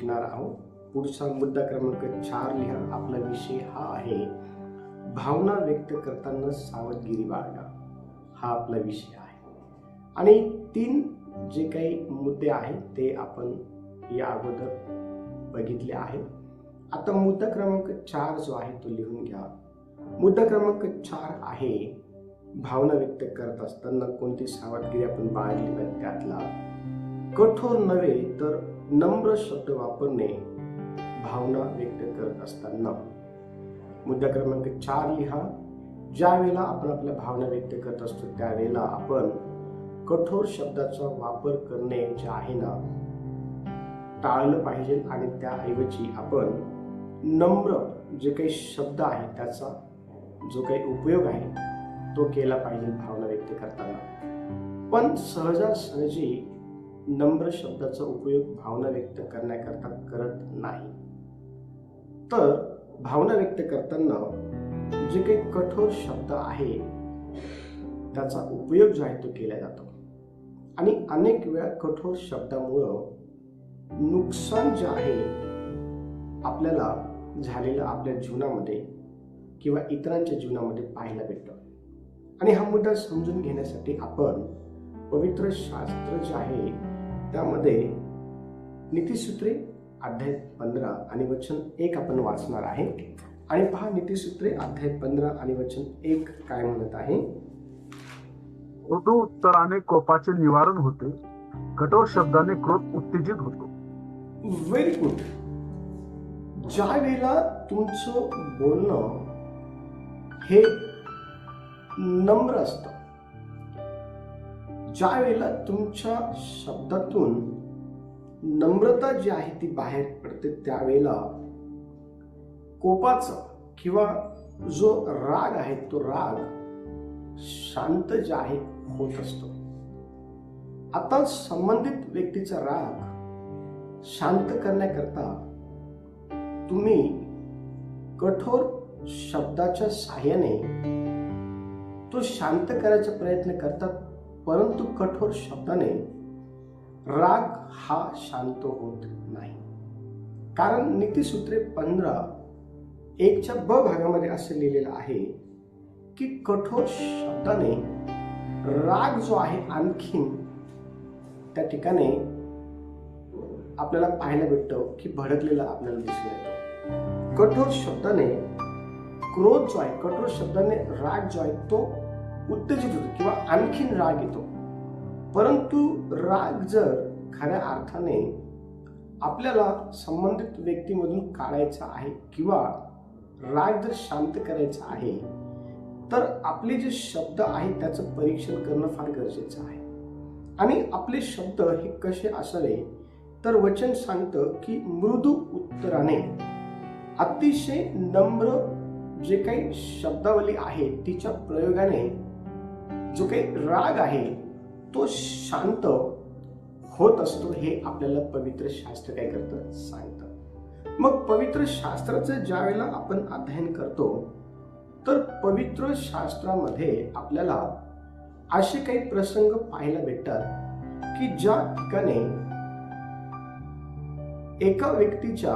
शिकणार आहोत. पुढचा मुद्दा क्रमांक 4 लिहा. आपला विषय हा आहे भावना व्यक्त करताना सावधगिरी बाळगा. हा आपला विषय आहे आणि 3 जे काही मुद्दे आहेत ते आपण या अगोदर बघितले आहेत. आता मुद्दा क्रमांक 4 जो आहे तो लिहून घ्या. मुद्दा क्रमांक 4 आहे भावना व्यक्त करत असताना कोणती सावधगिरी आपण बाळगली पाहिजे. त्यातला कठोर नव्हे तर नम्र शब्द वापरणे भावना व्यक्त करत असताना. मुद्दा क्रमांक 4 लिहा. ज्या वेळेला आपण आपल्या भावना व्यक्त करत असतो त्यावेळेला आपण कठोर शब्दाचा वापर करणे जे आहे ना टाळलं पाहिजे आणि त्याऐवजी आपण नम्र जे काही शब्द आहे त्याचा जो काही उपयोग आहे तो केला पाहिजे भावना व्यक्त करताना. पण सहजासहजी नम्र शब्दाचा उपयोग भावना व्यक्त करण्याकरता करत नाही. तर भावना व्यक्त करताना जे काही कठोर शब्द आहे त्याचा उपयोग जो आहे तो केला जातो आणि अनेक वेळा कठोर शब्दामुळं नुकसान जे आहे आपल्याला झालेलं आपल्या जीवनामध्ये किंवा इतरांच्या जीवनामध्ये पाहायला भेटतं. आणि हा मुद्दा समजून घेण्यासाठी आपण पवित्र शास्त्र जे आहे त्यामध्ये नीतिसूत्रे अध्याय 15 आणि वचन 1 आपण वाचणार आहे. आणि पहा नीतिसूत्रे अध्याय 15 आणि वचन 1 काय म्हणत आहे. मृदू उत्तराने कोपाचे निवारण होते, कठोर शब्दाने क्रोध उत्तेजित होतो. Very good. ज्या वेळेला तुमचं बोलणं हे नम्र असतं, ज्या वेळेला तुमच्या शब्दातून नम्रता जी आहे ती बाहेर पडते त्यावेळेला कोपाचा किंवा जो राग आहे तो राग शांत जे आहे होत असतो. आता संबंधित व्यक्तीचा राग शांत करण्याकरता तुम्ही कठोर शब्दाच्या साहाय्याने तो शांत करायचा प्रयत्न करतात, परंतु कठोर शब्दाने राग हा शांत होत नाही. कारण नीतिसूत्रे 15:1 ब भागामध्ये असे लिहिलेलं आहे की कठोर शब्दाने राग जो आहे आणखीन त्या ठिकाणी आपल्याला पाहायला भेटतो की भडकलेला आपल्याला दिसून येतो. कठोर शब्दाने क्रोध जो आहे, कठोर शब्दाने राग जो आहे तो उत्तेजित होतो किंवा आणखीन राग येतो. परंतु राग जर खऱ्या अर्थाने आपल्याला संबंधित व्यक्तीमधून काढायचा आहे किंवा राग जर शांत करायचा आहे तर आपले जे शब्द आहेत त्याचं परीक्षण करणं फार गरजेचं आहे. आणि आपले शब्द हे कसे असावे तर वचन सांगतं की मृदू उत्तराने, अतिशय नम्र जे काही शब्दावली आहे तिच्या प्रयोगाने जो काही राग आहे तो शांत होत असतो. हे आपल्याला पवित्र शास्त्र काय करतं सांगतं. मग पवित्र शास्त्राचं ज्या वेळेला आपण अध्ययन करतो तर पवित्र शास्त्रामध्ये आपल्याला असे काही प्रसंग पाहायला भेटतात की ज्या ठिकाणी एका व्यक्तीच्या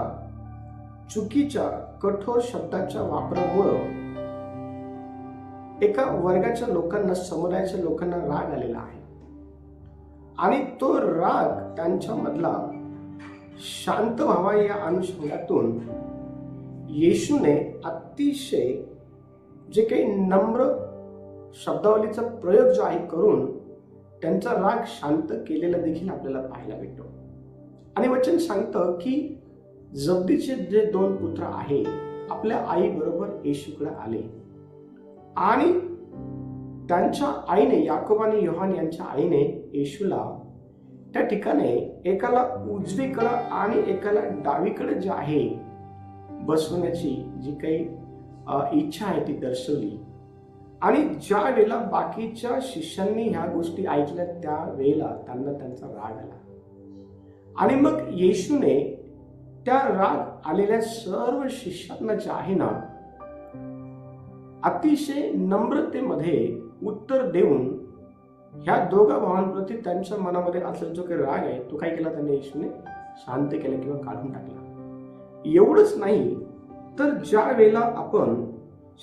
चुकीच्या कठोर शब्दाच्या वापरामुळं एका वर्गाच्या लोकांना, समुदायाच्या लोकांना राग आलेला आहे आणि तो राग त्यांच्यामधला शांत व्हावा या अनुषंगातून येशूने अतिशय जे काही नम्र शब्दावलीचा प्रयोग जो आहे करून त्यांचा राग शांत केलेला देखील आपल्याला पाहायला भेटतो. आणि वचन सांगतं की जब्दीचे जे 2 पुत्र आहे आपल्या आई बरोबर येशूकडे आले आणि त्यांच्या आईने, याकोब आणि योहान यांच्या आईने येशूला त्या ठिकाणी एकाला उजवीकडे आणि एकाला डावीकडे जे आहे बसवण्याची जी काही इच्छा आहे ती दर्शवली. आणि ज्या वेळेला बाकीच्या शिष्यांनी ह्या गोष्टी ऐकल्या त्या वेळेला त्यांना त्यांचा राग आला आणि मग येशूने त्या राग आलेल्या सर्व शिष्यांना जे आहे ना अतिशय नम्रतेमध्ये उत्तर देऊन ह्या दोघा भावांप्रती त्यांच्या मनामध्ये असलेला जो काही राग आहे तो काय केला त्यांनी येशूने शांत केला किंवा काढून टाकला. एवढंच नाही तर ज्या वेळेला आपण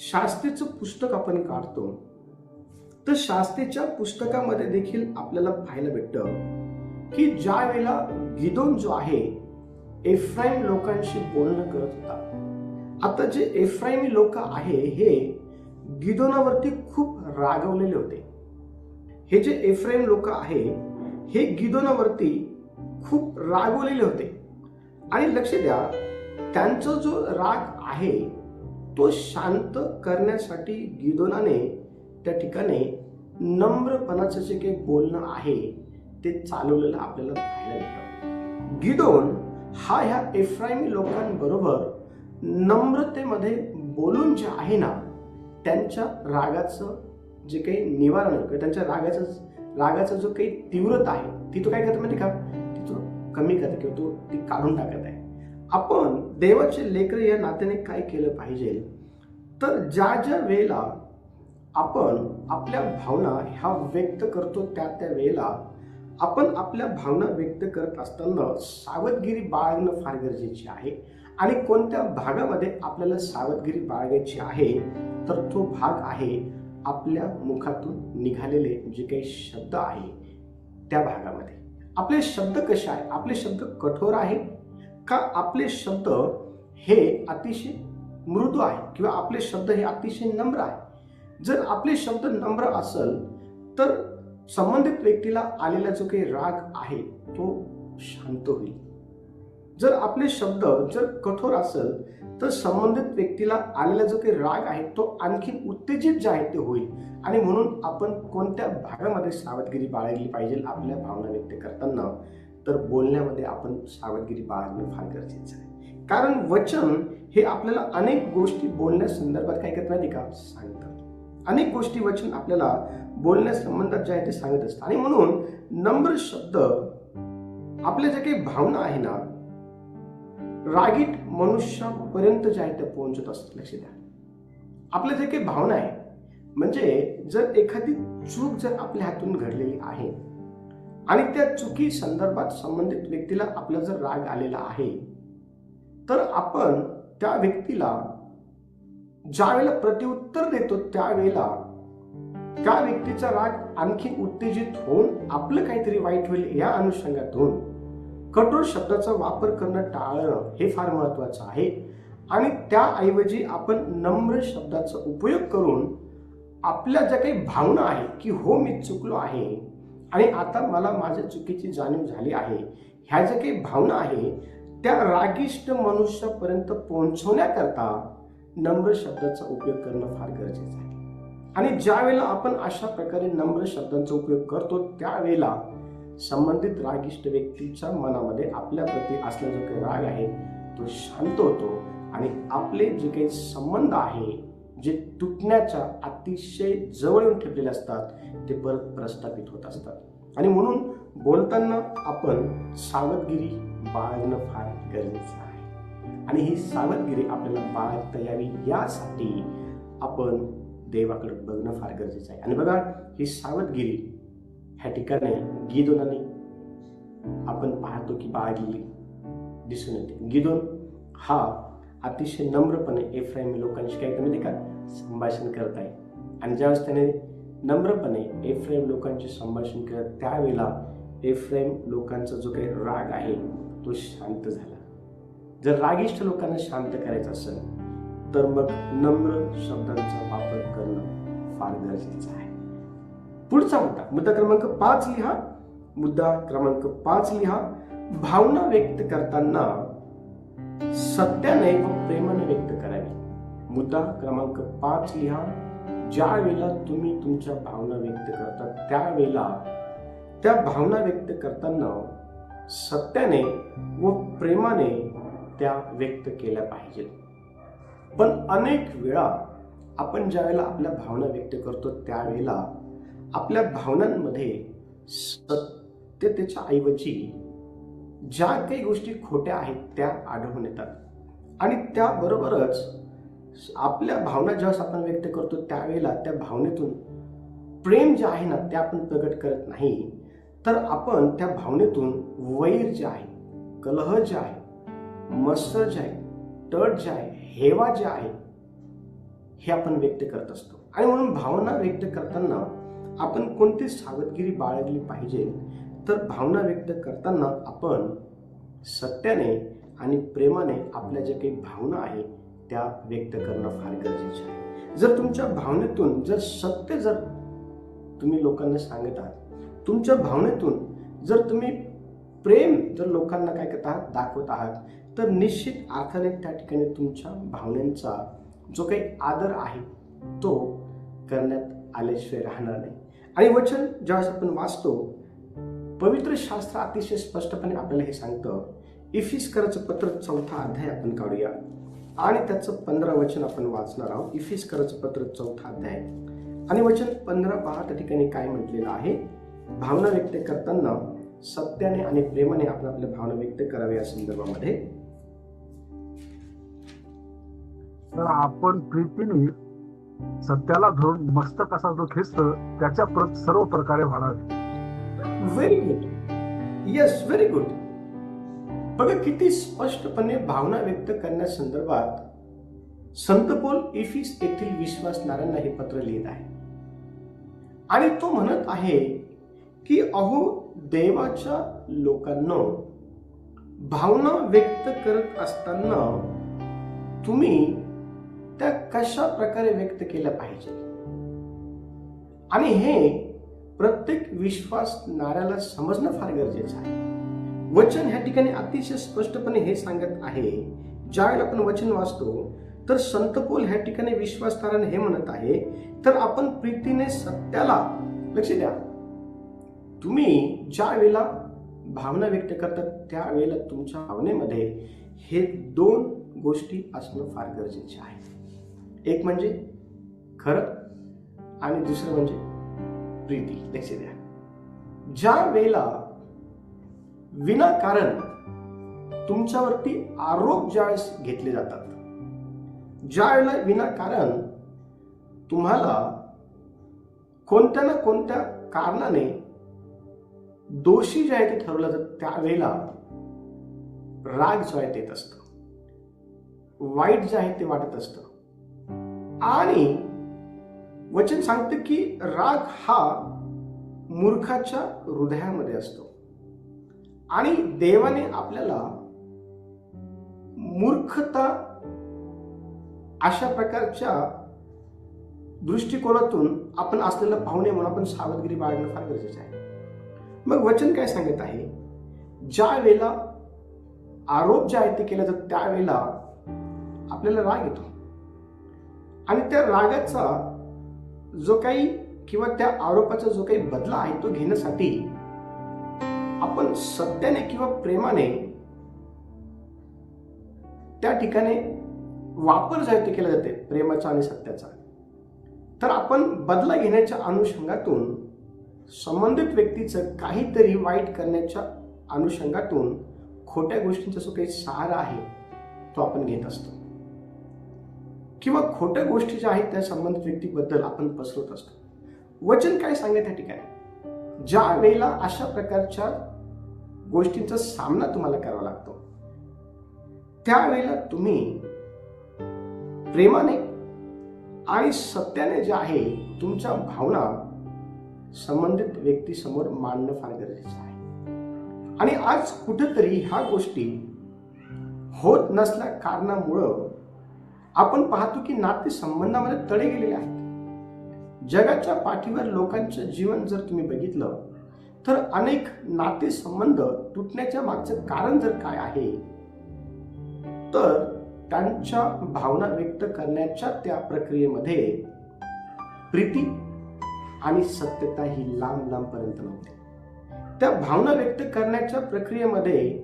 शास्त्रेचं पुस्तक आपण काढतो तर शास्त्रेच्या पुस्तकामध्ये देखील आपल्याला पाहायला भेटतं की ज्या वेळेला गिदोन जो आहे एफ्राईम लोकांशी बोलणं करत होता. आता जे एफ्राईमी लोक आहे हे गिदोनावरती खूप रागवलेले होते. हे जे एफ्राईम लोक आहे हे गिदोनावरती खूप रागवलेले होते. आणि लक्ष द्या, त्यांचा जो राग आहे तो शांत करण्यासाठी गिदोनाने त्या ठिकाणी नम्रपणाचं जे काही बोलणं आहे ते चालवलेलं आपल्याला पाहायला भेटतं. गिदोन हा ह्या एफ्राईमी लोकांबरोबर नम्रतेमध्ये बोलून जे आहे ना त्यांच्या रागाचं जे काही निवारण आहे किंवा त्यांच्या रागाचा जो काही तीव्रता आहे ती तो काय करतो माहिती का, ती तो कमी करते किंवा तो ती काढून टाकत आहे. आपण देवाचे लेकरं या नात्याने काय केलं पाहिजे तर ज्या ज्या वेळेला आपण आपल्या भावना ह्या व्यक्त करतो त्या वेळेला आपण आपल्या भावना व्यक्त करत असताना सावधगिरी बाळगणं फार गरजेचे आहे. आणि कोणत्या भागामध्ये आपल्याला सावधगिरी बाळगायची आहे तर तो भाग आहे आपल्या मुखातून निघालेले जे काही शब्द आहे त्या भागामध्ये. आपले शब्द कसे आहे, आपले शब्द कठोर आहे का आपले शब्द हे अतिशय मृदू आहे किंवा आपले शब्द हे अतिशय नम्र आहे. जर आपले शब्द नम्र असेल तर संबंधित व्यक्तीला आलेला जो काही राग आहे तो शांत होईल. जर आपले शब्द जर कठोर असेल तर संबंधित व्यक्तीला आलेला जो काही राग आहे तो आणखी उत्तेजित जे आहे ते होईल. आणि म्हणून आपण कोणत्या भागामध्ये सावधगिरी बाळगली पाहिजे आपल्या भावना व्यक्त करताना तर बोलण्यामध्ये आपण सावधगिरी बाळगणं फार गरजेचं आहे. कारण वचन हे आपल्याला अनेक गोष्टी बोलण्यासंदर्भात काय करत नाही का सांगतात. अनेक गोष्टी वचन आपल्याला बोलण्यासंबंधात जे आहे ते सांगत असतात. आणि म्हणून नम्र शब्द आपल्या ज्या काही भावना आहे ना रागीट मनुष्यापर्यंत जे आहे ते पोहोचत असतात. लक्ष द्या, आपल्या जे काही भावना आहे म्हणजे जर एखादी चूक जर आपल्या हातून घडलेली आहे आणि त्या चुकी संदर्भात संबंधित व्यक्तीला आपला जर राग आलेला आहे तर आपण त्या व्यक्तीला ज्या वेळेला प्रत्युत्तर देतो त्यावेळेला त्या व्यक्तीचा राग आणखी उत्तेजित होऊन आपलं काहीतरी वाईट होईल या अनुषंगातून कठोर शब्दाचा वापर करणं टाळणं हे फार महत्वाचं आहे. आणि त्याऐवजी आपण नम्र शब्दाचा उपयोग करून आपल्या ज्या काही भावना आहे की हो मी चुकलो आहे आणि आता मला माझ्या चुकीची जाणीव झाली आहे ह्या ज्या काही भावना आहे त्या रागिष्ट मनुष्यापर्यंत पोहोचवण्याकरता नम्र शब्दाचा उपयोग करणं फार गरजेचं आहे. आणि ज्या वेळेला आपण अशा प्रकारे नम्र शब्दांचा उपयोग करतो त्यावेळेला संबंधित रागिष्ट व्यक्तीच्या मनामध्ये आपल्या प्रती असलेला जो काही राग आहे तो शांत होतो आणि आपले जे काही संबंध आहे जे तुटण्याच्या अतिशय जवळ येऊन ठेवलेले असतात ते परत प्रस्थापित होत असतात. आणि म्हणून बोलताना आपण सावधगिरी बाळगणं फार गरजेचं आहे. आणि ही सावधगिरी आपल्याला बाळगता यावी यासाठी आपण देवाकडे बघणं फार गरजेचं आहे. आणि बघा, ही सावधगिरी ह्या ठिकाणी गिदोनाने आपण पाहतो की बाळगलेली दिसून येते. गिदोन हा अतिशय नम्रपणे एफ्राईमी लोकांशी काय माहिती का संभाषण करत आहे. आणि ज्यावेळेस त्याने नम्रपणे एफ्राईम लोकांचे संभाषण केलं त्यावेळेला एफ्राईम लोकांचा जो काही राग आहे तो शांत झाला. जर रागिष्ठ लोकांना शांत करायचं असेल तर मग नम्र शब्दांचा वापर करणं फार गरजेचं आहे. पुढचा मुद्दा क्रमांक 5 लिहा. मुद्दा क्रमांक 5 लिहा. भावना व्यक्त करताना सत्याने व प्रेमाने व्यक्त करावी. मुद्दा क्रमांक 5 लिहा. ज्या वेळेला तुम्ही तुमच्या भावना व्यक्त करता त्यावेळेला त्या भावना व्यक्त करताना सत्याने व प्रेमाने त्या व्यक्त केल्या पाहिजे. पण अनेक वेळा आपण ज्या वेळेला आपल्या भावना व्यक्त करतो त्यावेळेला आपल्या भावनांमध्ये सत्यतेच्या ऐवजी ज्या काही गोष्टी खोट्या आहेत त्या आढळून येतात. आणि त्याबरोबरच आपल्या भावना ज्यावेळेस आपण व्यक्त करतो त्यावेळेला त्या भावनेतून प्रेम जे आहे ना ते आपण प्रकट करत नाही तर आपण त्या भावनेतून वैर जे आहे कलह जे आहे, मत्सर जे आहे, तट जे आहे, हेवा जे आहे, हे आपण व्यक्त करत असतो. आणि म्हणून भावना व्यक्त करताना आपण कोणती सावधगिरी बाळगली पाहिजे, तर भावना व्यक्त करताना आपण सत्याने आणि प्रेमाने आपल्या ज्या काही भावना आहे त्या व्यक्त करणं फार गरजेचं आहे. जर तुमच्या भावनेतून जर सत्य जर तुम्ही लोकांना सांगत आहात, तुमच्या भावनेतून जर तुम्ही प्रेम जर लोकांना काय करत आहात, दाखवत आहात, तर निश्चित अर्थाने त्या ठिकाणी तुमच्या भावनांचा जो काही आदर आहे तो करण्यात आल्याशिवाय राहणार नाही. आणि वचन ज्यावेळेस आपण वाचतो, पवित्र शास्त्र अतिशय स्पष्टपणे आपल्याला हे सांगतं. इफिसकराचं पत्र 4 अध्याय आपण काढूया आणि त्याचं 15 वचन आपण वाचणार आहोत. इफिसकराचं पत्र 4 अध्याय आणि वचन 15 पहा. त्या ठिकाणी काय म्हटलेलं आहे, भावना व्यक्त करताना सत्याने आणि प्रेमाने आपण आपल्या भावना व्यक्त कराव्या या संदर्भामध्ये. तर आपण प्रीतीने सत्याला धरून मस्तकाचा जो ख्रिस्त त्याच्या सर्व प्रकारे वाढावे. Very good, yes, very good. बघा किती स्पष्टपणे भावना व्यक्त करण्यासंदर्भात संत पौल इफिस येथील विश्वासणाऱ्यांना हे पत्र लिहित आहे. आणि तो म्हणत आहे की अहो देवाच्या लोकांना भावना व्यक्त करत असताना तुम्ही त्या कशा प्रकारे व्यक्त केल्या पाहिजे. आणि हे प्रत्येक विश्वासणाऱ्याला समजणं फार गरजेचं आहे. वचन ह्या ठिकाणी अतिशय स्पष्टपणे हे सांगत आहे. ज्यावेळेला आपण वचन वाचतो तर संत पौल ह्या ठिकाणी विश्वासणाऱ्याने हे म्हणत आहे, तर आपण प्रीतीने सत्याला, लक्ष द्या, तुम्ही ज्या वेळेला भावना व्यक्त करतात त्यावेळेला तुमच्या भावनेमध्ये हे 2 गोष्टी असणं फार गरजेचे आहे. एक म्हणजे खरं आणि दुसरं म्हणजे प्रीती. लक्ष द्या, ज्या वेळेला विनाकारण तुमच्यावरती आरोप ज्यावेळेस घेतले जातात, ज्या वेळेला विनाकारण तुम्हाला कोणत्या ना कोणत्या कारणाने दोषी जे आहे ते ठरवलं जातं, त्यावेळेला राग जो आहे ते येत असतं, वाईट जे आहे ते वाटत असतं. आणि वचन सांगतं की राग हा मूर्खाच्या हृदयामध्ये असतो. आणि देवाने आपल्याला मूर्खता अशा प्रकारच्या दृष्टिकोनातून आपण असलेलं पाहुणे म्हणून आपण सावधगिरी बाळगणं फार गरजेचं आहे. मग वचन काय सांगत आहे, ज्या वेळेला आरोप जे आहे ते केला जातो त्यावेळेला आपल्याला राग येतो. आणि त्या रागाचा जो काही किंवा त्या आरोपाचा जो काही बदला आहे तो घेण्यासाठी आपण सत्याने किंवा प्रेमाने त्या ठिकाणी वापर जे आहे ते केला जाते प्रेमाचा आणि सत्याचा. तर आपण बदला घेण्याच्या अनुषंगातून संबंधित व्यक्तीचं काहीतरी वाईट करण्याच्या अनुषंगातून खोट्या गोष्टींचा जो काही सहारा आहे तो आपण घेत असतो, किंवा खोट्या गोष्टी ज्या आहेत त्या संबंधित व्यक्तीबद्दल आपण पसरवत असतो. वचन काय सांगते त्या ठिकाणी, ज्या वेळेला अशा प्रकारच्या गोष्टींचा सामना तुम्हाला करावा लागतो त्यावेळेला तुम्ही प्रेमाने आणि सत्याने जे आहे तुमच्या भावना संबंधित व्यक्तीसमोर मांडणं फार गरजेचं आहे. आणि आज कुठेतरी ह्या गोष्टी होत नसल्या कारणामुळं आपण पाहतो की नाते संबंधामध्ये तडे गेलेले आहेत. जगाच्या पाठीवर लोकांचं जीवन जर तुम्ही बघितलं तर अनेक नाते संबंध तुटण्याच्या मागचं कारण जर काय आहे तर त्यांच्या भावना व्यक्त करण्याच्या त्या प्रक्रियेमध्ये प्रीती आणि सत्यता ही लांब पर्यंत नव्हती. त्या भावना व्यक्त करण्याच्या प्रक्रियेमध्ये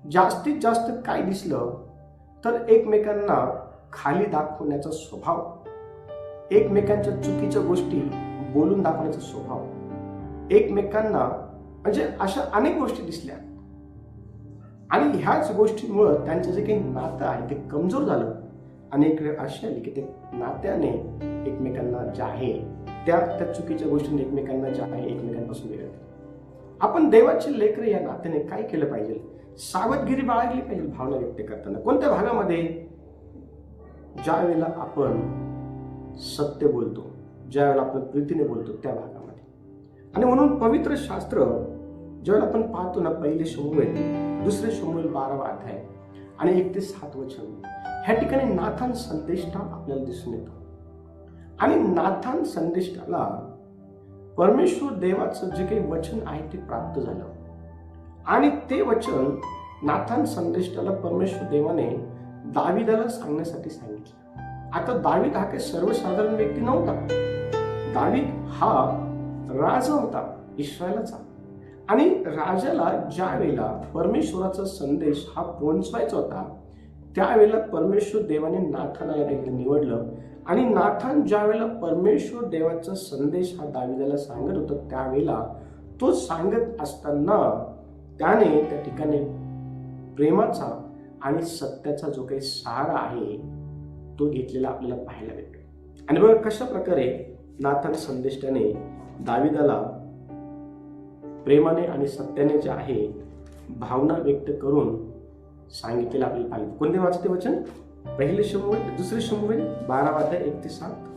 जास्तीत जास्त काय दिसलं तर एकमेकांना खाली दाखवण्याचा स्वभाव, एकमेकांच्या चुकीच्या गोष्टी बोलून दाखवण्याचा स्वभाव, एकमेकांना म्हणजे अशा अनेक गोष्टी दिसल्या. आणि ह्याच गोष्टींमुळं त्यांचं जे काही नातं आहे ते कमजोर झालं. अनेक वेळ अशी आली की ते नात्याने एकमेकांना जे आहे त्या चुकीच्या गोष्टींनी एकमेकांना जे आहे एकमेकांपासून वेगळं. आपण देवाचे लेकरं या नात्याने काय केलं पाहिजे सावधगिरी बाळगली पाहिजे भावना व्यक्त करताना. कोणत्या भागामध्ये? ज्या वेळेला आपण सत्य बोलतो, ज्या वेळेला आपण प्रीतीने बोलतो त्या भागामध्ये. आणि म्हणून पवित्र शास्त्र ज्यावेळेला आपण पाहतो ना, 1 शमूएल 2 शमूएल 12 अध्याय आणि 1 ते 7 वचन, ह्या ठिकाणी नाथान संदेष्टा आपल्याला दिसून येतो. आणि नाथान संदेष्टाला परमेश्वर देवाचं जे काही वचन आहे ते प्राप्त झालं. आणि ते वचन नाथान संदेष्टाला परमेश्वर देवाने दाविदाला सांगण्यासाठी सांगितलं. आता दावीद हा काही सर्वसाधारण व्यक्ती नव्हता. दावीद हा राजा होता इस्रायलाचा. आणि राजाला ज्या वेळेला परमेश्वराचा संदेश हा पोहोचवायचा होता त्यावेळेला परमेश्वर देवाने नाथानाला देखील निवडलं. आणि नाथान ज्या वेळेला परमेश्वर देवाचा संदेश हा दाविदाला सांगत होता त्यावेळेला तो सांगत असताना त्याने त्या ठिकाणी प्रेमाचा आणि सत्याचा जो काही सहारा आहे तो घेतलेला आपल्याला पाहायला भेटतो. आणि बघा कशा प्रकारे नाथान संदेष्टाने दाविदाला प्रेमाने आणि सत्याने जे आहे भावना व्यक्त करून सांगितलेलं आपल्याला पाहिजे. कोणते वाचते वचन? 1 शमूएल 2 शमूएल 12 अध्याय 1 ते 7.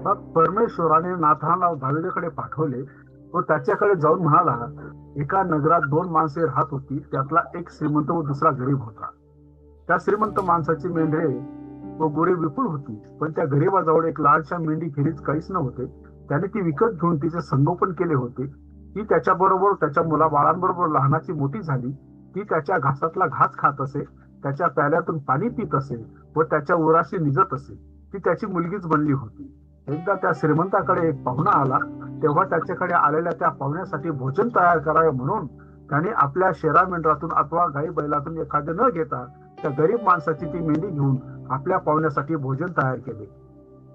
मग परमेश्वराने नाथानला दाविदाकडे पाठवले. तो त्याच्याकडे जाऊन म्हणाला, एका नगरात 2 माणसे राहत होती. त्यातला एक श्रीमंत व दुसरा गरीब होता. त्या श्रीमंत माणसाची मेंढरे व गुरे विपुल होती, पण त्या गरीबाजवळ एक लहानशा मेंढी खेरीज काहीच नव्हते. त्याने ती विकत घेऊन तिचे संगोपन केले होते. ती त्याच्याबरोबर त्याच्या मुलाबाळांबरोबर लहानाची मोठी झाली. ती त्याच्या घासातला घास खात असे, त्याच्या प्याल्यातून पाणी पित असे व त्याच्या उराशी निजत असे. ती त्याची मुलगीच बनली होती. एकदा त्या श्रीमंताकडे एक पाहुणा आला. तेव्हा त्याच्याकडे आलेल्या त्या पाहुण्यासाठी भोजन तयार करावे म्हणून त्याने आपल्या शेरा मेंढरातून अथवा गाई बैलातून एखादे न घेता त्या गरीब माणसाची ती मेंढी घेऊन आपल्या पाहुण्यासाठी भोजन तयार केले.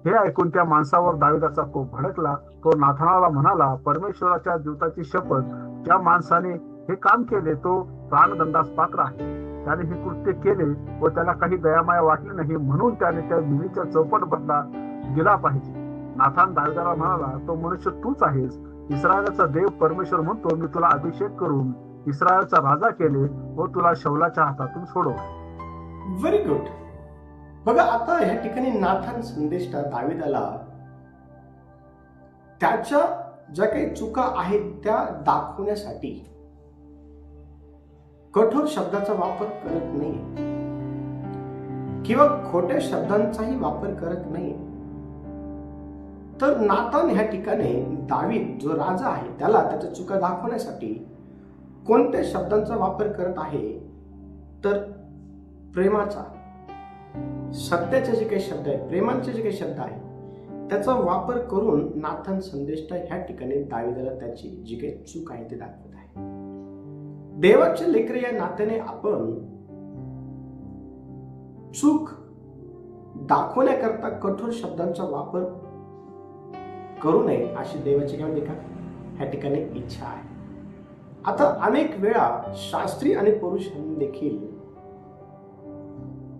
हे ऐकून त्या माणसावर दाविदाचा कोप भडकला. तो नाथानाला म्हणाला, परमेश्वराच्या जीवताची शपथ, ज्या माणसाने हे काम केले तो प्राणदंडास पात्र आहे. त्याने हे कृत्य केले व त्याला काही दयामाया वाटली नाही, म्हणून त्याने त्या मुलीचा चौपट बदला दिला पाहिजे. नाथान दाविदाला म्हणाला, तो मनुष्य तूच आहेस. इस्रायलचा देव परमेश्वर म्हणतो, मी तुला अभिषेक करून इस्रायलचा राजा केले व तुला शौलाच्या हातातून सोडवले. Very good. बघा आता ह्या ठिकाणी नाथान संदेष्टा दाविदाला त्याच्या ज्या काही चुका आहेत त्या दाखवण्यासाठी कठोर शब्दाचा वापर करत नाही किंवा खोट्या शब्दांचाही वापर करत नाही. तर नाथान ह्या ठिकाणी दावीद जो राजा आहे त्याला त्याच्या चुका दाखवण्यासाठी कोणत्या शब्दांचा वापर करत आहे? तर प्रेमाचा, सत्याचे जे काही शब्द आहेत, प्रेमाचे जे काही शब्द आहेत त्याचा वापर करून नाथान संदेष्टा ह्या ठिकाणी दाविदाला त्याची जी काही चूक आहे ते दाखवत आहे. देवाचे लेकरे या नात्याने आपण चूक दाखवण्याकरता कठोर शब्दांचा वापर करू नये अशी देवाची ह्या ठिकाणी इच्छा आहे. आता अनेक वेळा शास्त्री आणि पुरुषांनी देखील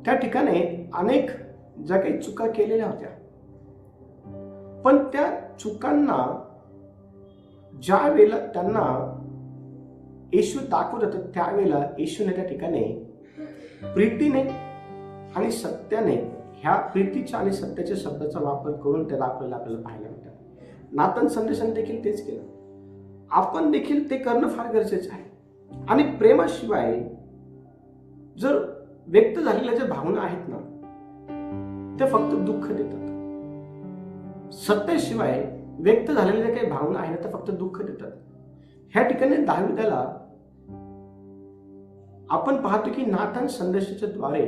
त्या ठिकाणी अनेक ज्या काही चुका केलेल्या होत्या, पण त्या चुकांना ज्या वेळेला त्यांना येशू दाखवत होते त्यावेळेला येशूने त्या ठिकाणी प्रीतीने आणि सत्याने, ह्या प्रीतीच्या आणि सत्याच्या शब्दाचा वापर करून त्या दाखवलेला आपल्याला पाहायला मिळतात. नाथान संदेशाने देखील तेच केलं. आपण देखील ते करणं फार गरजेचं आहे. आणि प्रेमाशिवाय जर व्यक्त झालेल्या ज्या भावना आहेत ना त्या फक्त दुःख देतात. सत्याशिवाय व्यक्त झालेल्या ज्या काही भावना आहेत त्या फक्त दुःख देतात. ह्या ठिकाणी दाविदाला आपण पाहतो की नाथान संदेशाच्या द्वारे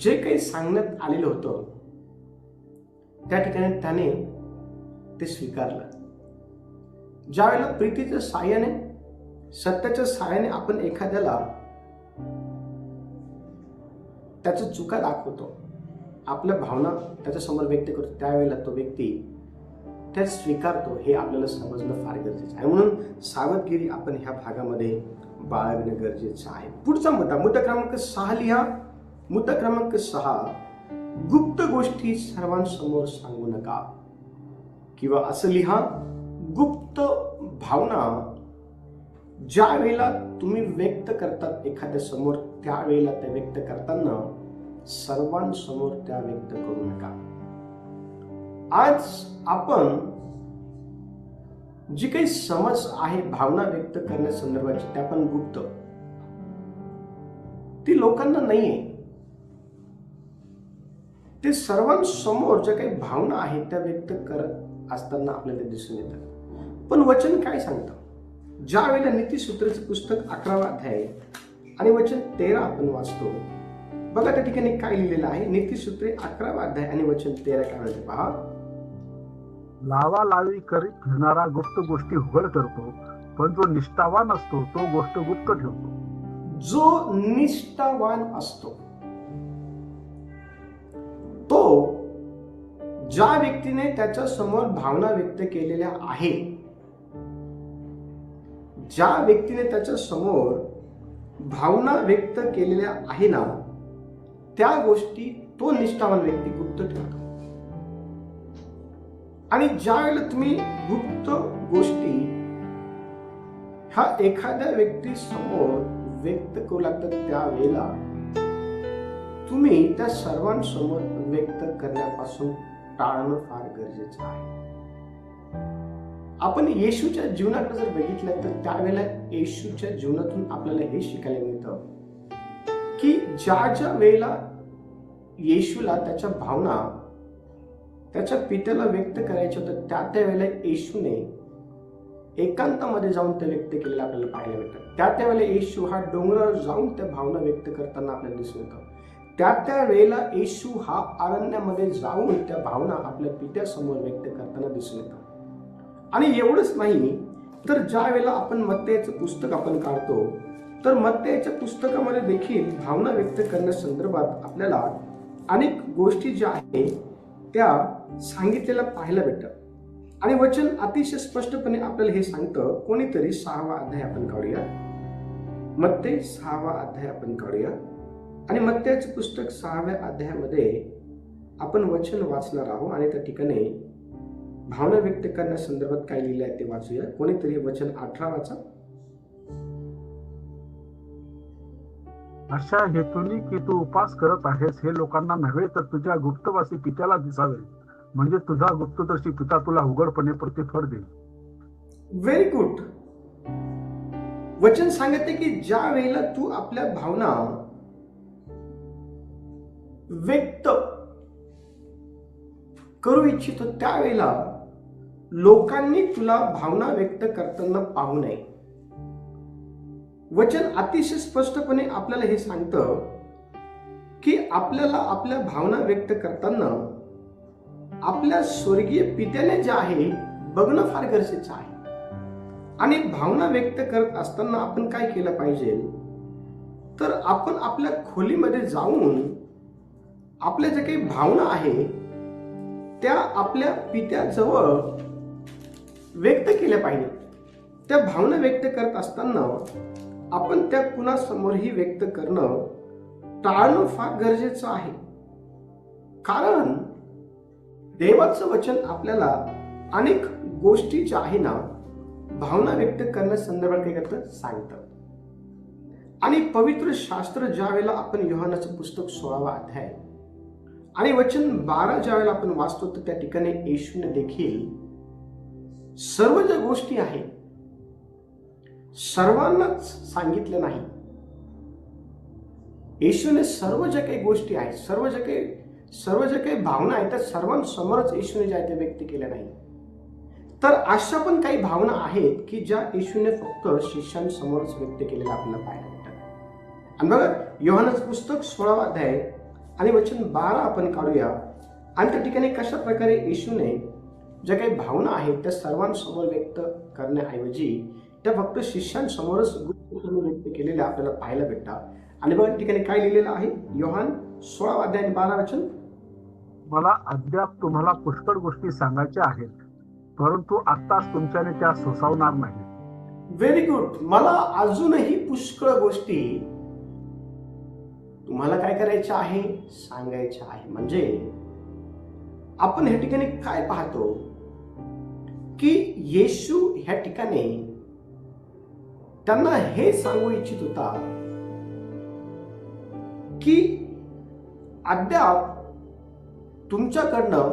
जे काही सांगण्यात आलेलं होतं त्या ठिकाणी त्याने ते स्वीकारलं. ज्या वेळेला प्रीतीच्या साहाय्याने, सत्याच्या साहाय्याने आपण एखाद्याला त्याच्या चुका दाखवतो, आपल्या भावना त्याच्यासमोर व्यक्त करतो, त्यावेळेला तो व्यक्ती त्या स्वीकारतो हे आपल्याला समजणं फार गरजेचं आहे. म्हणून सावधगिरी आपण ह्या भागामध्ये बाळगणं गरजेचं आहे. पुढचा मुद्दा क्रमांक 6 लिहा. मुद्दा क्रमांक 6, गुप्त गोष्टी सर्वांसमोर सांगू नका. किंवा असं लिहा, गुप्त भावना ज्या वेळेला तुम्ही व्यक्त करतात एखाद्या समोर, त्यावेळेला त्या व्यक्त करताना सर्वांसमोर त्या व्यक्त करू नका. आज आपण जी काही समज आहे भावना व्यक्त करण्यासंदर्भाची, त्या पण गुप्त, ती लोकांना नाहीये. ते सर्वांसमोर ज्या काही भावना आहेत त्या व्यक्त करत असताना आपल्याला दिसून येतात. पण वचन काय सांगतं? ज्या वेळेला नीतिसूत्राचं पुस्तक 11वा अध्याय आणि वचन 13 आपण वाचतो, बघा त्या ठिकाणी काय लिहिलेलं आहे. नीतिसूत्रे 11वा अध्याय आणि वचन 13 काय म्हणते पहा. लावा लावी करीत फिरणारा गुप्त गोष्टी उघड करतो, पण जो निष्ठावान असतो तो गोष्ट गुप्त ठेवतो. जो निष्ठावान असतो, तो ज्या व्यक्तीने त्याच्या समोर भावना व्यक्त केलेल्या आहे, ज्या व्यक्तीने त्याच्या समोर भावना व्यक्त केलेल्या आहे ना, त्या गोष्टी तो निष्ठावान व्यक्ती गुप्त ठेवतो. आणि ज्या वेळेला तुम्ही गुप्त गोष्टी ह्या एखाद्या व्यक्ती समोर व्यक्त करू लागतात, त्यावेळेला तुम्ही त्या सर्वांसमोर व्यक्त करण्यापासून टाळणं फार गरजेचं आहे. आपण येशूच्या जीवनाकडे जर बघितलं तर त्यावेळेला येशूच्या जीवनातून आपल्याला हे शिकायला मिळतं की ज्या वेळेला येशूला त्याच्या भावना त्याच्या पित्याला व्यक्त करायच्या होत्या, त्या वेळेला येशूने एकांतामध्ये जाऊन त्या व्यक्त केलेलं आपल्याला पाहायला मिळतं. त्या वेळेला येशू हा डोंगरावर जाऊन त्या भावना व्यक्त करताना आपल्याला दिसून येतं. त्या वेळेला येशू हा अरण्यामध्ये जाऊन त्या भावना आपल्या पित्यासमोर व्यक्त करताना दिसून येतात. आणि एवढंच नाही तर ज्या वेळेला आपण मत्तेचं पुस्तक आपण काढतो, तर मत्तेच्या पुस्तकामध्ये देखील भावना व्यक्त करण्यासंदर्भात आपल्याला अनेक गोष्टी ज्या आहेत त्या सांगितलेल्या पाहायला भेटतात. आणि वचन अतिशय स्पष्टपणे आपल्याला हे सांगतं. कोणीतरी 6वा अध्याय आपण काढूया. मत्ते 6वा अध्याय आपण काढूया. आणि मत्तेचं पुस्तक 6व्या अध्यायामध्ये आपण वचन वाचणार आहोत आणि त्या ठिकाणी भावना व्यक्त करण्यासंदर्भात काय लिहिलं आहे ते वाचूया. कोणीतरी वचन 18 वाचा. अशा हेतूने की तू उपास करत आहेस हे लोकांना नव्हे तर तुझ्या गुप्तवासी पित्याला दिसावे, म्हणजे तुझा गुप्तदर्शी पिता तुला उघडपणे प्रतिफळ देईल. Very good. वचन सांगते की ज्या वेळेला तू आपल्या भावना व्यक्त करू इच्छितो, त्यावेळेला लोकांनी तुला भावना व्यक्त करताना पाहू नये. वचन अतिशय स्पष्टपणे आपल्याला हे सांगतं की आपल्याला आपल्या भावना व्यक्त करताना आपल्या स्वर्गीय पित्याने जे आहे बघणं फार गरजेचं आहे. आणि भावना व्यक्त करत असताना आपण काय केलं पाहिजे, तर आपण आपल्या खोलीमध्ये जाऊन आपल्या ज्या काही भावना आहे त्या आपल्या पित्याजवळ व्यक्त केल्या पाहिजे. त्या भावना व्यक्त करत असताना आपण त्या कुणासमोरही व्यक्त करणं टाळणं फार गरजेचं आहे. कारण देवाचं वचन आपल्याला अनेक गोष्टी ज्या आहे ना भावना व्यक्त करण्यासंदर्भात काय करतं सांगतं. आणि पवित्र शास्त्र ज्या वेळेला आपण योहानाचं पुस्तक 16वा अध्याय आणि वचन 12 ज्या वेळेला आपण वाचतो, तर त्या ठिकाणी येशूने देखील सर्व ज्या गोष्टी आहेत सर्वांनाच सांगितलं नाही. येशूने सर्व ज्या काही गोष्टी आहेत, सर्व ज्या काही भावना आहेत त्या सर्वांसमोरच येशूने ज्या त्या व्यक्त केल्या नाही. तर अशा पण काही भावना आहेत की ज्या येशूने फक्त शिष्यांसमोरच व्यक्त केलेल्या आपल्याला पाहायला मिळतात. आणि बघा योहानाचं पुस्तक 16वा अध्याय आणि वचन 12 आपण काढूया. आणि त्या ठिकाणी कशा प्रकारे येशूने ज्या काही भावना आहेत त्या सर्वांसमोर व्यक्त करण्याऐवजी त्या फक्त शिष्यांसमोरच गुप्तपणे व्यक्त केलेल्या आपल्याला पाहायला भेटतात. आणि बघा ठिकाणी काय लिहिलेलं आहे. योहान 16वा अध्याय आणि 12 वचन. मला अद्याप तुम्हाला पुष्कळ गोष्टी सांगायच्या आहेत, परंतु आत्ताच तुमच्याने त्या सोसावणार नाही. Very good. मला अजूनही पुष्कळ गोष्टी तुम्हाला काय करायच्या आहे सांगायच्या आहे. म्हणजे आपण या ठिकाणी काय पाहतो की येशू ह्या ठिकाणी त्यांना हे सांगू इच्छित होता की अद्याप तुमच्याकडनं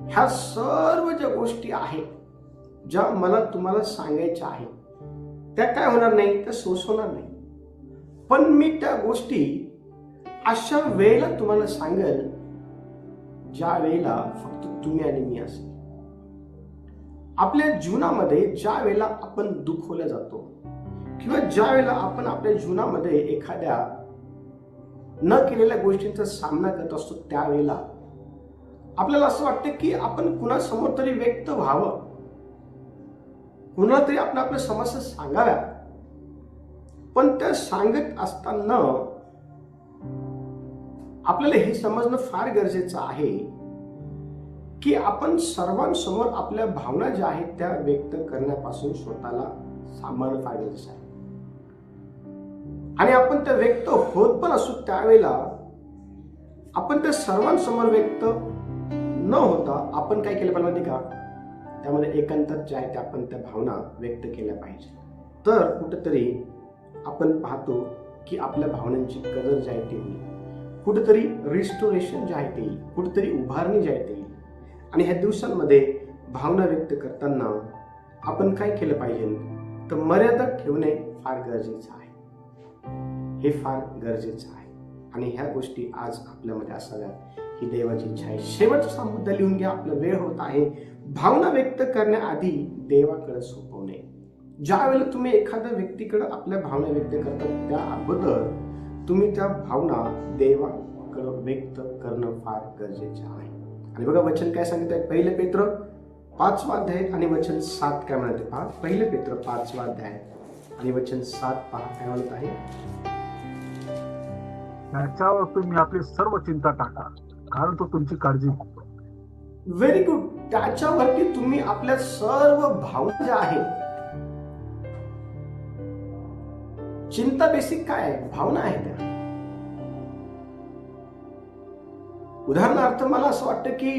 ह्या सर्व ज्या गोष्टी आहेत ज्या मला तुम्हाला सांगायच्या आहेत त्या काय होणार नाही, त्या सोसवणार नाही. पण मी त्या गोष्टी अशा वेळेला तुम्हाला सांगेल ज्या वेळेला फक्त तुम्ही आणि मी असेल. आपल्या जीवनामध्ये ज्या वेळेला आपण दुखवल्या जातो किंवा ज्या वेळेला आपण आपल्या जीवनामध्ये एखाद्या न केलेल्या गोष्टींचा सामना करत असतो त्यावेळेला आपल्याला असं वाटतं की आपण कुणासमोर तरी व्यक्त व्हावं, कुणाला तरी आपण आपल्या समस्या सांगाव्या. पण त्या सांगत असताना आपल्याला हे समजणं फार गरजेचं आहे की आपण सर्वांसमोर आपल्या भावना ज्या आहेत त्या व्यक्त करण्यापासून स्वतःला सांभाळणं फार गरजेचं आहे. आणि आपण त्या व्यक्त होत पण असू त्यावेळेला आपण त्या सर्वांसमोर व्यक्त न होता आपण काय केलं पाहिजे का, त्यामध्ये एकांतात जे आहे ते आपण त्या भावना व्यक्त केल्या पाहिजे. तर कुठेतरी आपण पाहतो की आपल्या भावनांची कदर जी आहे ती होईल, कुठेतरी रिस्टोरेशन जे आहे ते येईल, कुठेतरी उभारणी जी आहे ते येईल. आणि ह्या दिवसांमध्ये भावना व्यक्त करताना आपण काय केलं पाहिजे तर मर्यादा ठेवणे फार गरजेचं आहे. हे फार गरजेचं आहे आणि ह्या गोष्टी आज आपल्यामध्ये असाव्यात ही देवाची इच्छा आहे. शेवटचा मुद्दा लिहून घ्या, आपला वेळ होत आहे. भावना व्यक्त करण्याआधी देवाकडे सोपवणे. ज्या वेळेला तुम्ही एखाद्या व्यक्तीकडे आपल्या भावना व्यक्त करता त्या अगोदर तुम्ही त्या भावना देवाकडे व्यक्त करणं फार गरजेचं आहे. आणि बघा वचन काय सांगत आहे, 1 पेत्र 5 अध्याय आणि वचन 7 काय म्हणते पहा. 1 पेत्र 5 अध्याय आणि वचन 7 पहा काय म्हणत आहे. त्याच्यावर तुम्ही आपली सर्व चिंता टाका, कारण तो तुमची काळजी घेतो. Very good. त्याच्यावरती तुम्ही आपल्या सर्व भावना ज्या आहेत, चिंता बेसिक काय आहे, भावना आहे त्या. उदाहरणार्थ मला असं वाटतं की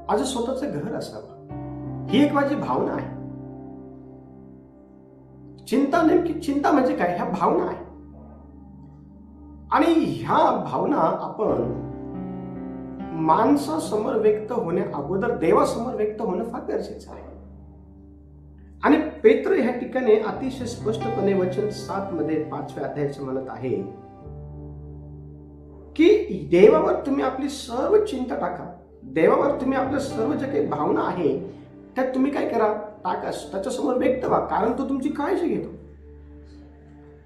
माझं स्वतःचं घर असावं, ही एक माझी भावना आहे. चिंता नेमकी चिंता म्हणजे काय, ह्या भावना आहे. आणि ह्या भावना आपण माणसासमोर व्यक्त होण्या अगोदर देवासमोर व्यक्त होणं फार गरजेचं आहे. आणि पेत्र ह्या ठिकाणी अतिशय स्पष्टपणे वचन 7 मध्ये 5व्या अध्यायाचं म्हणत आहे की देवावर तुम्ही आपली सर्व चिंता टाका. देवावर तुम्ही आपल्या सर्व ज्या काही भावना आहे त्या तुम्ही काय करा, टाका, त्याच्यासमोर व्यक्त व्हा, कारण तो तुमची काळजी घेतो.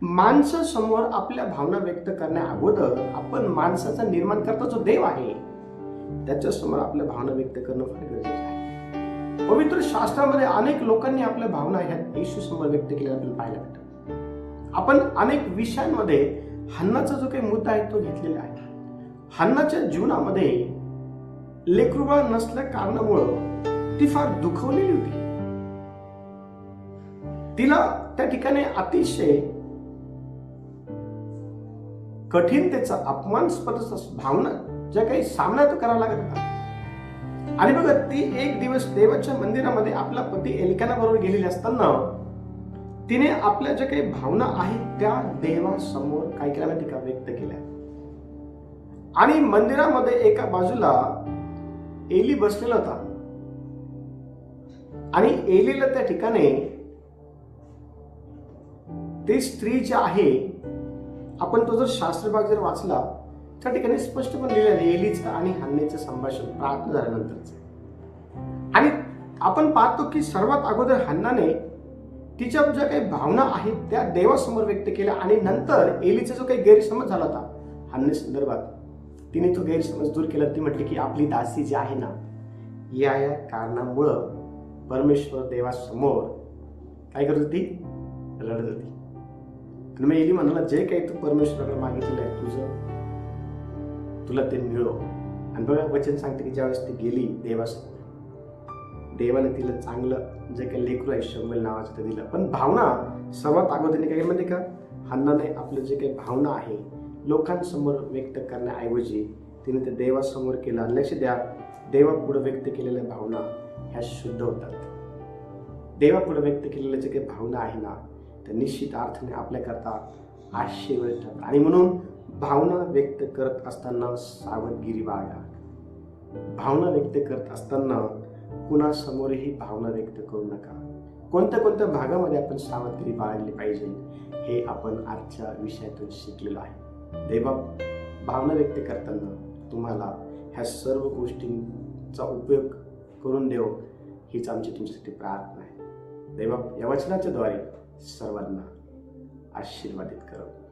माणसासमोर आपल्या भावना व्यक्त करण्या अगोदर आपण माणसाचा निर्माण करता जो देव आहे त्याच्यासमोर आपल्या भावना व्यक्त करणं फार गरजेचं आहे. पवित्र शास्त्रामध्ये अनेक लोकांनी आपल्या भावना ह्या येशू समोर व्यक्त केल्या आपल्याला पाहायला भेटतात. आपण अनेक विषयांमध्ये हन्नाचा जो काही मुद्दा आहे तो घेतलेला आहे. हन्नाच्या जीवनामध्ये लेकरूबाळ नसल्या कारणामुळं ती फार दुखवलेली होती. तिला त्या ठिकाणी अतिशय कठीणतेचा अपमानस्पद भावना ज्या काही सामना तो करावा लागत होता. आणि बघा ती एक दिवस देवाच्या मंदिरामध्ये आपला पती एल्काना बरोबर गेलेली असताना तिने आपल्या ज्या काही भावना आहेत त्या देवासमोर काय केल्या माहिती का, व्यक्त केल्या. आणि मंदिरामध्ये एका बाजूला एली बसलेला होता आणि एलीला त्या ठिकाणी ती स्त्री जी आहे, आपण तो जर शास्त्रभाग जर वाचला त्या ठिकाणी स्पष्टपणे लिहिलेलं आहे एलीचं आणि हन्नेचं संभाषण प्रार्थना झाल्यानंतरच. आणि आपण पाहतो की सर्वात अगोदर हन्नाने तिच्या ज्या काही भावना आहेत त्या देवासमोर व्यक्त केल्या आणि नंतर एलीचा जो काही गैरसमज झाला होता हन्ने संदर्भात तिने तो गैरसमज दूर केला. ती म्हटली की आपली दासी जी आहे ना या कारणामुळं परमेश्वर देवासमोर काय करत होती, लढत होती. आणि मग एली म्हणाला जे काही तू परमेश्वराला मागितलेलं आहे तुला ते मिळो. आणि बघा वचन सांगते की ज्यावेळेस ती गेली देवासमोर देवाने तिला चांगलं जे काही लेकरू आहे शमूएल नावाचं ते दिलं. पण भावना सर्वात अगोदर काय म्हणजे का, हन्नाने आपलं जे काही भावना आहे लोकांसमोर व्यक्त करण्याऐवजी तिने ते देवासमोर केलं. लक्ष द्या, देवापुढे व्यक्त केलेल्या भावना ह्या शुद्ध होतात. देवापुढे व्यक्त केलेल्या जे काही भावना आहे ना, त्या निश्चित अर्थाने आपल्याकरता आशीर्वाद ठरतात. आणि म्हणून भावना व्यक्त करत असताना सावधगिरी बाळगा. भावना व्यक्त करत असताना कुणासमोरही भावना व्यक्त करू नका. कोणत्या कोणत्या भागामध्ये आपण सावधगिरी बाळगली पाहिजे हे आपण आजच्या विषयातून शिकलेलो आहे. दैवबाप भावना व्यक्त करताना तुम्हाला ह्या सर्व गोष्टींचा उपयोग करून देव हीच आमची तुमच्यासाठी प्रार्थना आहे. दैवबाप या वचनाच्या द्वारे सर्वांना आशीर्वादित करो.